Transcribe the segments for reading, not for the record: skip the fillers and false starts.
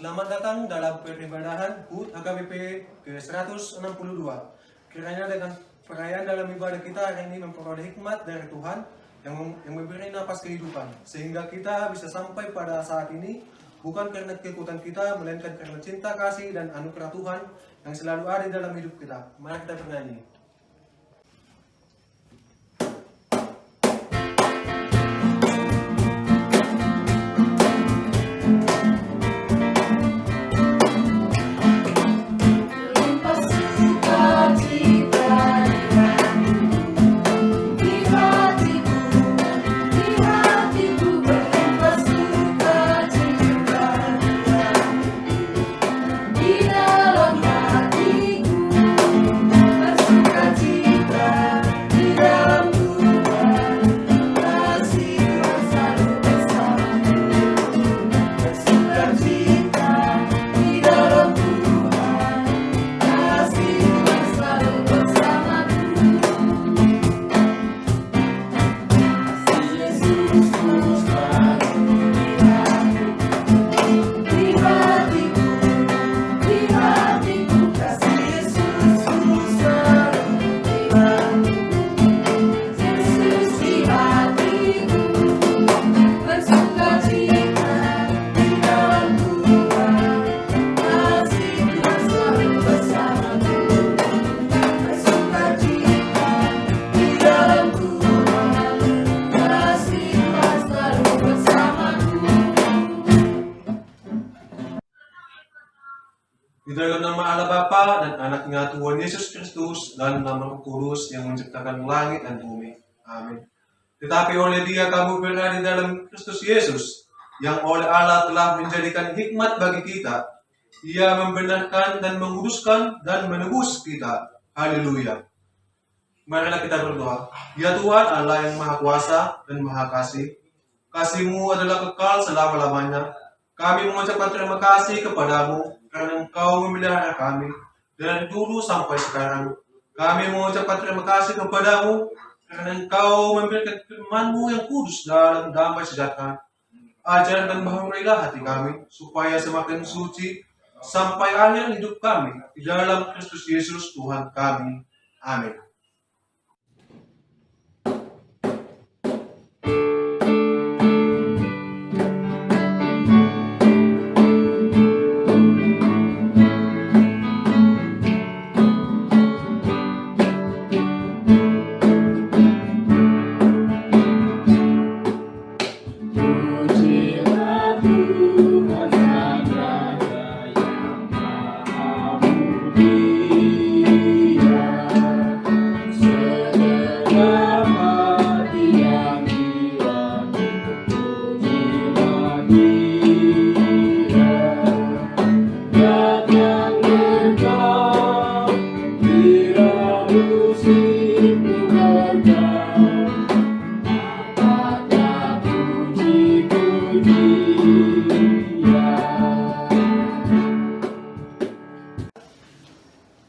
Selamat datang dalam peribadahan HUT HKBP ke-162. Kiranya dengan perayaan dalam ibadah kita hari ini memperoleh hikmat dari Tuhan yang memberi napas kehidupan, sehingga kita bisa sampai pada saat ini bukan karena kekuatan kita, melainkan karena cinta kasih dan anugerah Tuhan yang selalu ada dalam hidup kita. Mari kita bernyanyi. Di dalam nama Allah Bapa dan Anaknya Tuhan Yesus Kristus dan nama Roh Kudus yang menciptakan langit dan bumi. Amin. Tetapi oleh Dia kamu berada di dalam Kristus Yesus, yang oleh Allah telah menjadikan hikmat bagi kita. Ia membenarkan dan menguduskan dan menebus kita. Haleluya. Marilah kita berdoa. Ya Tuhan Allah yang Maha Kuasa dan Maha Kasih, kasih-Mu adalah kekal selama-lamanya. Kami mengucapkan terima kasih kepadamu karena Engkau memelihara kami dari dulu sampai sekarang. Kami mengucapkan terima kasih kepadamu karena Engkau memberikan firman-Mu yang kudus dalam damai sejahtera. Ajar dan bahurilah hati kami supaya semakin suci sampai akhir hidup kami di dalam Kristus Yesus Tuhan kami. Amin.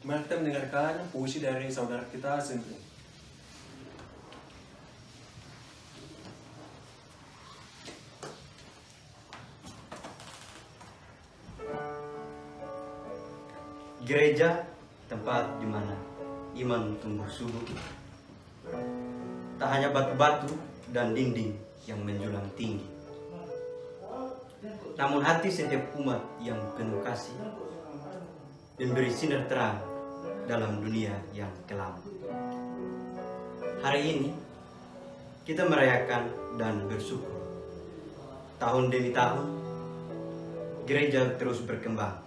Mari kita mendengarkan puisi dari saudara kita sendiri. Gereja, tempat di mana iman tumbuh subur. Tak hanya batu-batu dan dinding yang menjulang tinggi, namun hati setiap umat yang penuh kasih memberi sinar terang dalam dunia yang kelam. Hari ini kita merayakan dan bersyukur tahun demi tahun gereja terus berkembang.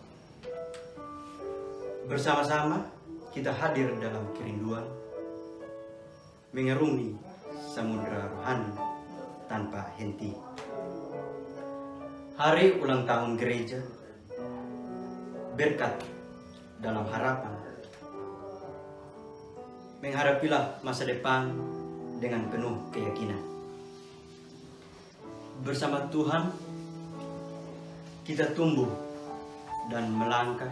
Bersama-sama kita hadir dalam kerinduan mengarungi samudera rohani tanpa henti. Hari ulang tahun gereja berkat dalam harapan. Menghadapilah masa depan dengan penuh keyakinan. Bersama Tuhan kita tumbuh dan melangkah.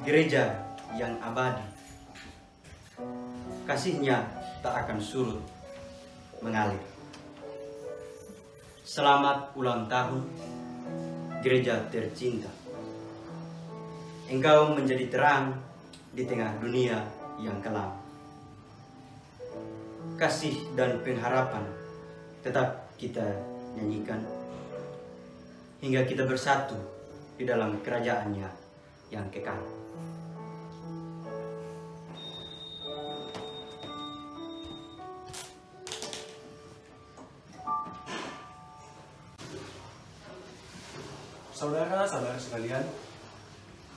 Gereja yang abadi, kasih-Nya tak akan surut mengalir. Selamat ulang tahun gereja tercinta. Engkau menjadi terang di tengah dunia yang kelam. Kasih dan pengharapan tetap kita nyanyikan hingga kita bersatu di dalam kerajaannya yang kekal. Saudara-saudara sekalian,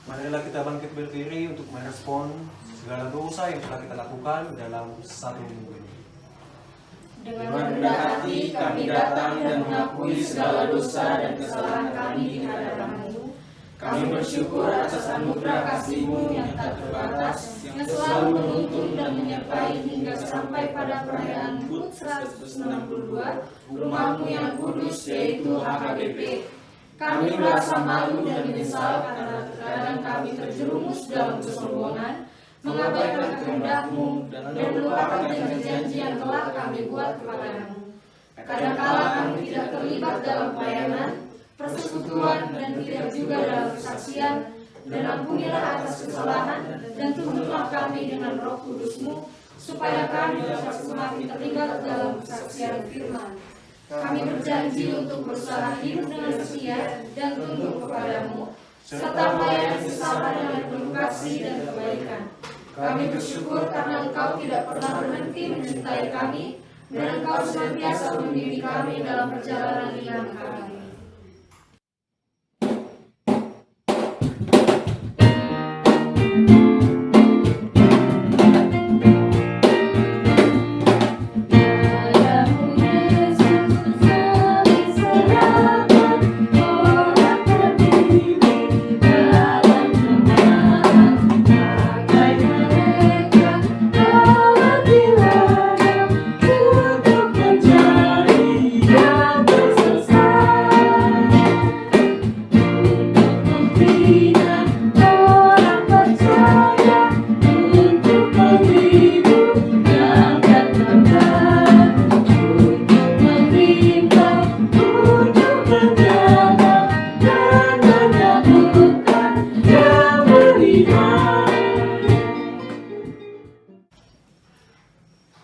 marilah kita bangkit berdiri untuk merespon segala dosa yang telah kita lakukan dalam satu minggu ini. Dengan rendah hati kami datang dan mengakui segala dosa dan kesalahan kami di hadapan-Mu. Kami bersyukur atas anugerah kasih-Mu yang tak terbatas, yang selalu menuntun dan menyertai hingga sampai pada perayaan HUT 162, Rumah-Mu yang kudus, yaitu HKBP. Kami merasa malu dan menyesal karena terkadang kami terjerumus dalam kesombongan, mengabaikan kehendak-Mu, dan melupakan janji-janji yang telah kami buat kepada-Mu. Kadangkala kami tidak terlibat dalam pelayanan, persekutuan, dan tidak juga dalam kesaksian, dan ampunilah atas kesalahan, dan tuntunlah kami dengan Roh Kudus-Mu, supaya kami dapat semakin terlibat dalam kesaksian firman. Kami berjanji untuk berusaha hidup dengan setia dan tunduk kepada-Mu, serta melayani sesama dengan penuh kasih dan kebaikan. Kami bersyukur karena Engkau tidak pernah berhenti mencintai kami, dan Engkau senantiasa membimbing kami dalam perjalanan iman kami.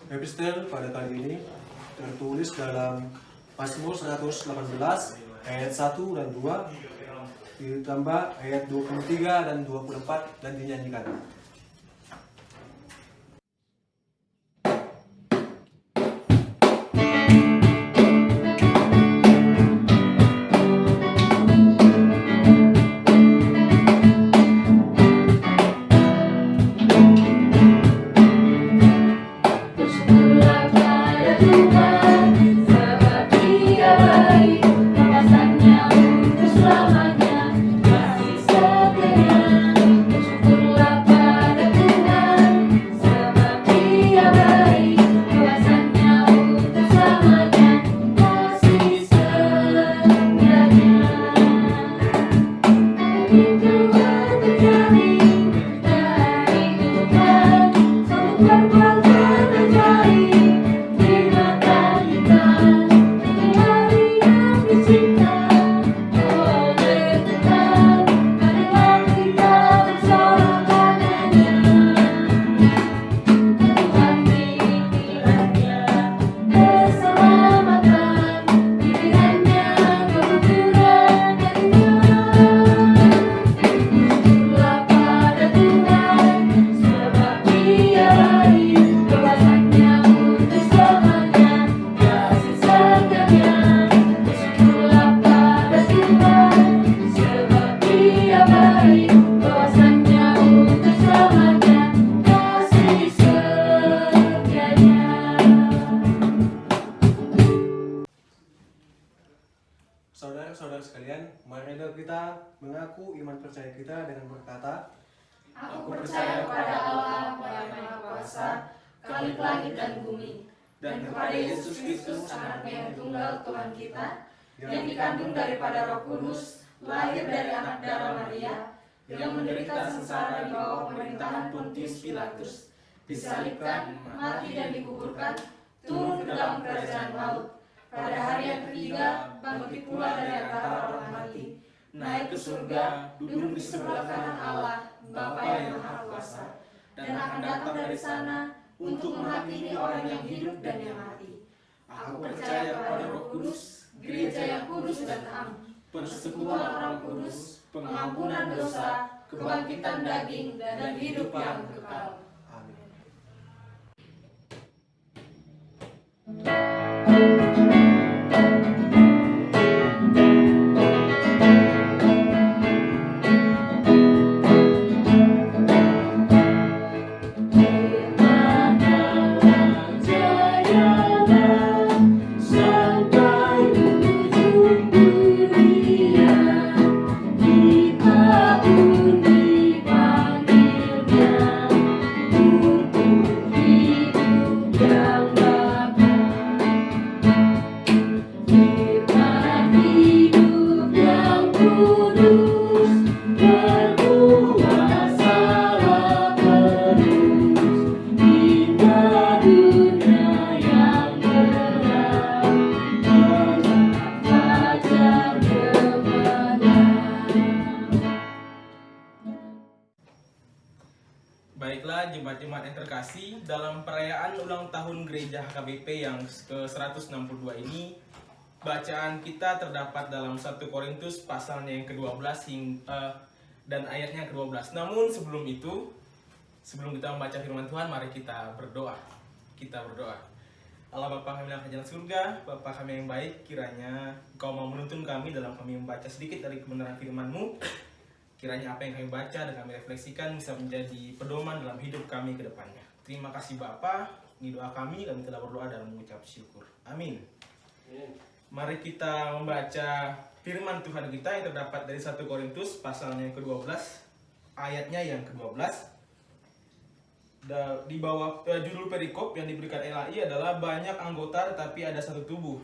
Epistel pada kali ini tertulis dalam Mazmur 118 ayat 1 dan 2 ditambah ayat 23 dan 24 dan dinyanyikan. Saudara-saudara sekalian, mari kita mengaku iman percaya kita dengan berkata, Aku percaya kepada Allah yang Maha Kuasa, Khalik langit dan bumi, dan kepada Yesus Kristus, Anaknya yang tunggal Tuhan kita, yang dikandung daripada Roh Kudus, lahir dari anak darah Maria, yang menderita sengsara di bawah pemerintahan Pontius Pilatus, disalibkan, mati dan dikuburkan, turun ke dalam kerajaan maut. Pada hari yang ketiga, bangkit pula dari antara orang mati, naik ke surga, duduk di sebelah kanan Allah, Bapa yang Maha Kuasa, dan akan datang dari sana untuk menghakimi orang yang hidup dan yang mati. Aku percaya kepada Roh Kudus, gereja yang kudus dan am, persekutuan orang kudus, pengampunan dosa, kebangkitan daging, dan hidup yang kekal. Amin. Baiklah jemaat-jemaat yang terkasih, dalam perayaan ulang tahun Gereja HKBP yang ke-162 ini, bacaan kita terdapat dalam 1 Korintus pasalnya yang ke-12 dan ayatnya yang ke-12. Namun sebelum itu, sebelum kita membaca firman Tuhan, mari kita berdoa. Kita berdoa. Allah Bapa kami yang di surga, Bapa kami yang baik, kiranya Engkau mau menuntun kami dalam kami membaca sedikit dari kebenaran firman-Mu. Kiranya apa yang kami baca dan kami refleksikan bisa menjadi pedoman dalam hidup kami ke depannya. Terima kasih Bapa, ini doa kami dan telah berdoa dan mengucap syukur. Amin. Mari kita membaca firman Tuhan kita yang terdapat dari 1 Korintus pasalnya yang ke-12, ayatnya yang ke-12. Di bawah judul perikop yang diberikan LAI adalah banyak anggota tetapi ada satu tubuh.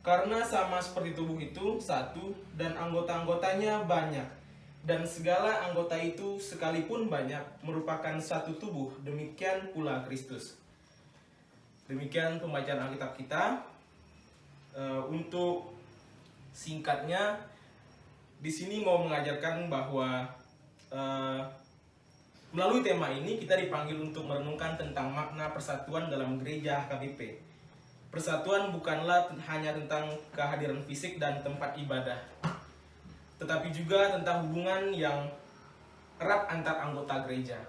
Karena sama seperti tubuh itu satu dan anggota-anggotanya banyak, dan segala anggota itu sekalipun banyak merupakan satu tubuh, demikian pula Kristus. Demikian pembacaan Alkitab kita. Untuk singkatnya, di sini mau mengajarkan bahwa melalui tema ini kita dipanggil untuk merenungkan tentang makna persatuan dalam gereja HKBP. Persatuan bukanlah hanya tentang kehadiran fisik dan tempat ibadah, tetapi juga tentang hubungan yang erat antar anggota gereja.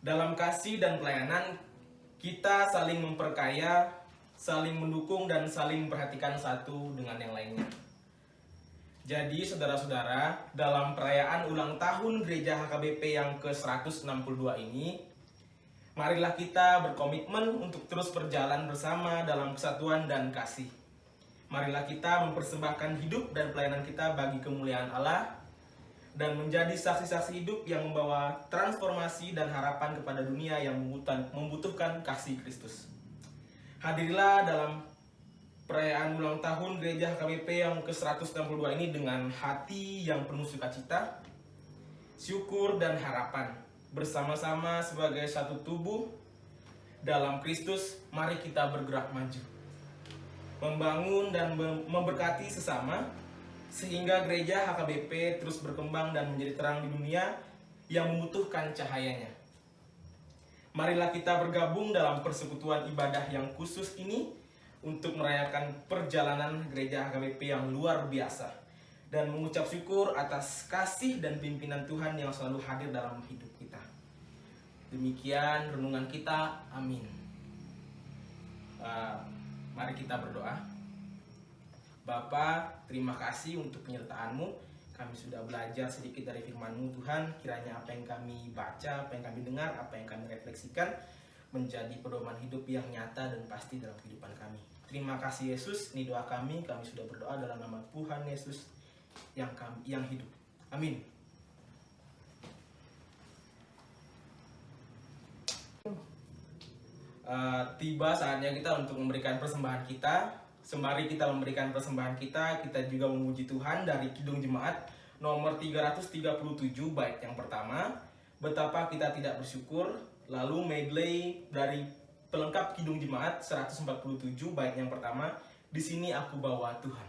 Dalam kasih dan pelayanan, kita saling memperkaya, saling mendukung, dan saling memperhatikan satu dengan yang lainnya. Jadi saudara-saudara, dalam perayaan ulang tahun gereja HKBP yang ke-162 ini, marilah kita berkomitmen untuk terus berjalan bersama dalam kesatuan dan kasih. Marilah kita mempersembahkan hidup dan pelayanan kita bagi kemuliaan Allah dan menjadi saksi-saksi hidup yang membawa transformasi dan harapan kepada dunia yang membutuhkan kasih Kristus. Hadirilah dalam perayaan ulang tahun gereja HKBP yang ke-162 ini dengan hati yang penuh sukacita, syukur dan harapan. Bersama-sama sebagai satu tubuh dalam Kristus, mari kita bergerak maju, membangun dan memberkati sesama, sehingga gereja HKBP terus berkembang dan menjadi terang di dunia yang membutuhkan cahayanya. Marilah kita bergabung dalam persekutuan ibadah yang khusus ini untuk merayakan perjalanan gereja HKBP yang luar biasa dan mengucap syukur atas kasih dan pimpinan Tuhan yang selalu hadir dalam hidup kita. Demikian renungan kita. Amin. Mari kita berdoa. Bapa, terima kasih untuk penyertaan-Mu. Kami sudah belajar sedikit dari firman-Mu Tuhan. Kiranya apa yang kami baca, apa yang kami dengar, apa yang kami refleksikan menjadi pedoman hidup yang nyata dan pasti dalam kehidupan kami. Terima kasih Yesus, ini doa kami. Kami sudah berdoa dalam nama Tuhan Yesus yang hidup. Amin. Tiba saatnya kita untuk memberikan persembahan kita. Sembari kita memberikan persembahan kita juga memuji Tuhan dari Kidung Jemaat nomor 337 bait yang pertama, betapa kita tidak bersyukur. Lalu medley dari pelengkap Kidung Jemaat 147 bait yang pertama, di sini aku bawa Tuhan.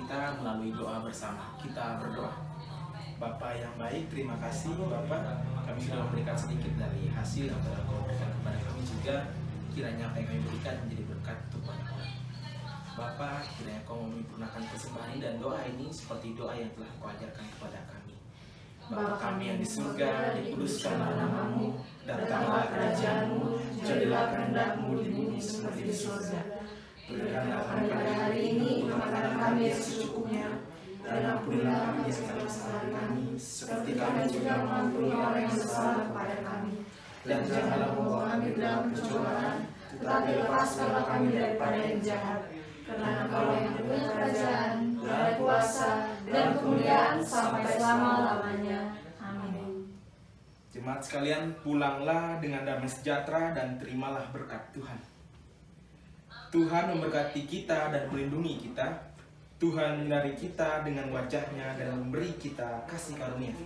kita melalui doa bersama. Kita berdoa. Bapa yang baik, terima kasih Bapa, kami sudah memberikan sedikit dari hasil yang telah Kau berikan kepada kami juga. Kiranya apa yang kami berikan menjadi berkat untuk banyak orang. Bapa, kiranya Kau menyempurnakan persembahan ini dan doa ini seperti doa yang telah Kau ajarkan kepada kami. Bapa kami yang di surga, dikuduskanlah nama-Mu, datanglah kerajaan-Mu, jadilah kehendak-Mu di bumi seperti di surga. Berikanlah kami pada hari ini makanan kami yang secukupnya, dan ampunilah kami segala kesalahan kami, seperti kami juga mengampuni orang yang bersalah kepada kami. Dan janganlah membawa kami ke dalam pencobaan, tetapi lepaskanlah kami daripada yang jahat. Karena Engkau yang punya kerajaan, dan kuasa, dan kemuliaan sampai selama-lamanya. Amin. Jemaat sekalian, pulanglah dengan damai sejahtera dan terimalah berkat Tuhan. Tuhan memberkati kita dan melindungi kita. Tuhan menyinari kita dengan wajahnya dan memberi kita kasih karunia.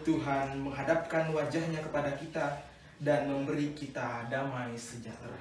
Tuhan menghadapkan wajahnya kepada kita dan memberi kita damai sejahtera.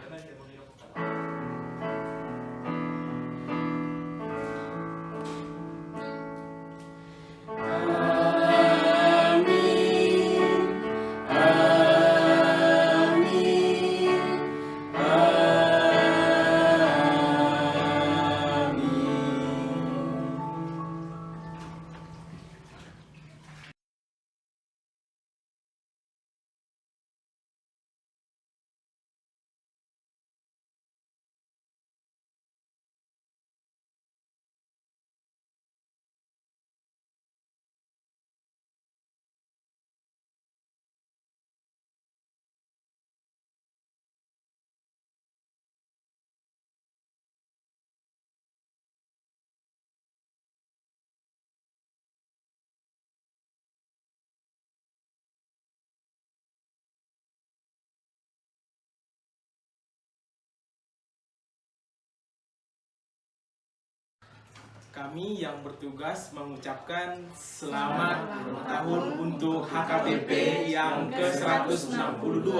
Kami yang bertugas mengucapkan selamat ulang tahun untuk HKBP yang ke-162.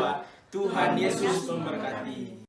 Tuhan Yesus memberkati.